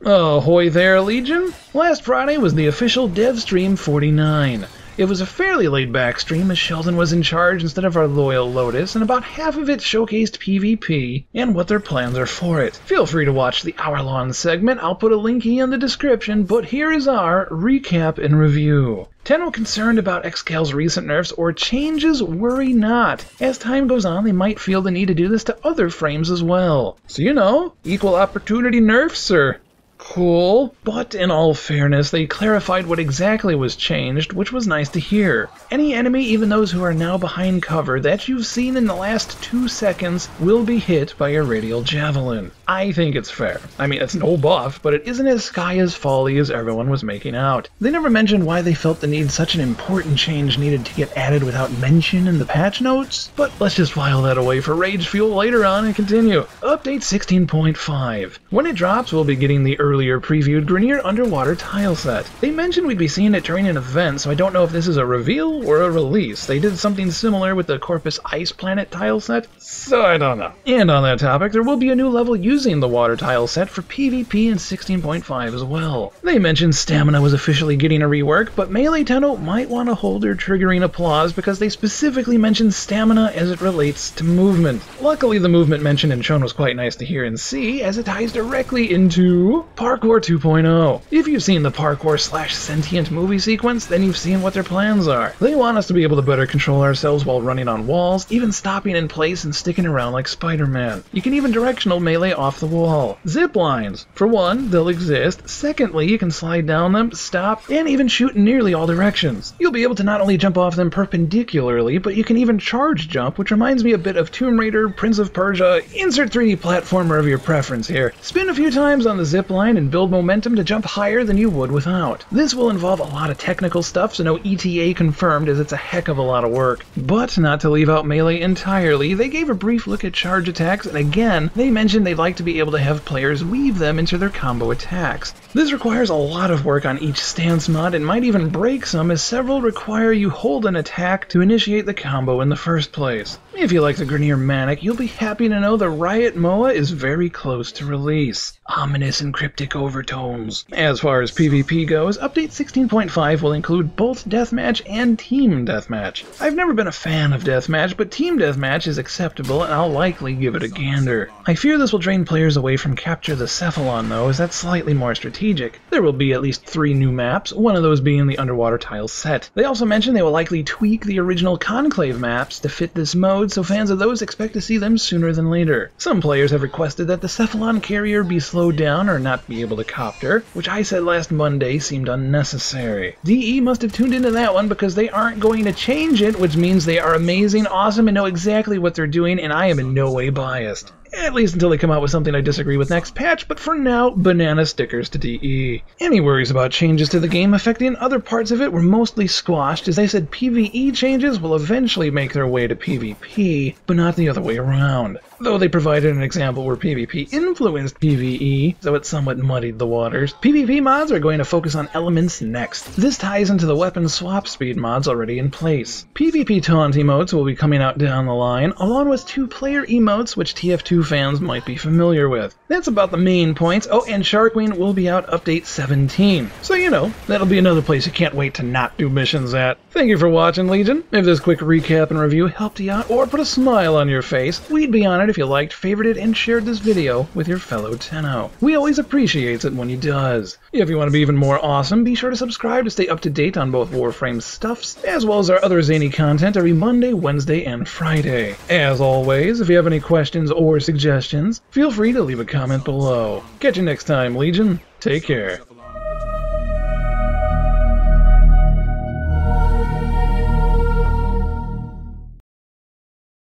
Ahoy there, Legion! Last Friday was the official Devstream 49. It was a fairly laid-back stream as Sheldon was in charge instead of our loyal Lotus, and about half of it showcased PvP and what their plans are for it. Feel free to watch the hour-long segment, I'll put a linky in the description, but here is our recap and review. Tenno concerned about Xcal's recent nerfs or changes? Worry not. As time goes on, they might feel the need to do this to other frames as well. So you know, equal opportunity nerfs, sir. Cool, but in all fairness, they clarified what exactly was changed, which was nice to hear. Any enemy, even those who are now behind cover, that you've seen in the last 2 seconds will be hit by a radial javelin. I think it's fair. I mean, it's no buff, but it isn't as sky as folly as everyone was making out. They never mentioned why they felt the need such an important change needed to get added without mention in the patch notes, but let's just file that away for rage fuel later on and continue. Update 16.5. When it drops, we'll be getting the earlier previewed Grineer underwater tileset. They mentioned we'd be seeing it during an event, so I don't know if this is a reveal or a release. They did something similar with the Corpus Ice Planet tileset, so I don't know. And on that topic, there will be a new level using the water tileset for PvP in 16.5 as well. They mentioned stamina was officially getting a rework, but Melee Tenno might want to hold their triggering applause because they specifically mentioned stamina as it relates to movement. Luckily, the movement mentioned and shown was quite nice to hear and see, as it ties directly into Parkour 2.0. If you've seen the Parkour/Sentient movie sequence, then you've seen what their plans are. They want us to be able to better control ourselves while running on walls, even stopping in place and sticking around like Spider-Man. You can even directional melee off the wall. Zip lines. For one, they'll exist. Secondly, you can slide down them, stop, and even shoot in nearly all directions. You'll be able to not only jump off them perpendicularly, but you can even charge jump, which reminds me a bit of Tomb Raider, Prince of Persia, insert 3D platformer of your preference here. Spin a few times on the zip line and build momentum to jump higher than you would without. This will involve a lot of technical stuff, so no ETA confirmed, as it's a heck of a lot of work. But not to leave out melee entirely, they gave a brief look at charge attacks, and again, they mentioned they'd like to be able to have players weave them into their combo attacks. This requires a lot of work on each stance mod and might even break some, as several require you hold an attack to initiate the combo in the first place. If you like the Grineer Manic, you'll be happy to know the Riot MOA is very close to release. Ominous and cryptic overtones. As far as PvP goes, Update 16.5 will include both Deathmatch and Team Deathmatch. I've never been a fan of Deathmatch, but Team Deathmatch is acceptable and I'll likely give it a gander. I fear this will drain players away from Capture the Cephalon though, as that's slightly more strategic. There will be at least 3 new maps, one of those being the underwater tile set. They also mentioned they will likely tweak the original Conclave maps to fit this mode, so fans of those expect to see them sooner than later. Some players have requested that the Cephalon carrier be slowed down or not be able to copter, which I said last Monday seemed unnecessary. DE must have tuned into that one because they aren't going to change it, which means they are amazing, awesome, and know exactly what they're doing, and I am in no way biased. At least until they come out with something I disagree with next patch, but for now, banana stickers to DE. Any worries about changes to the game affecting other parts of it were mostly squashed, as they said PvE changes will eventually make their way to PvP, but not the other way around. Though they provided an example where PvP influenced PvE, so it somewhat muddied the waters, PvP mods are going to focus on elements next. This ties into the weapon swap speed mods already in place. PvP taunt emotes will be coming out down the line, along with 2-player emotes which TF2 fans might be familiar with. That's about the main points. Oh, and SharkWing will be out Update 17. So you know, that'll be another place you can't wait to not do missions at. Thank you for watching, Legion. If this quick recap and review helped you out or put a smile on your face, we'd be honored if you liked, favorited, and shared this video with your fellow Tenno. We always appreciate it when you does. If you want to be even more awesome, be sure to subscribe to stay up to date on both Warframe stuffs, as well as our other zany content every Monday, Wednesday, and Friday. As always, if you have any questions or suggestions, feel free to leave a comment below. Catch you next time, Legion. Take care.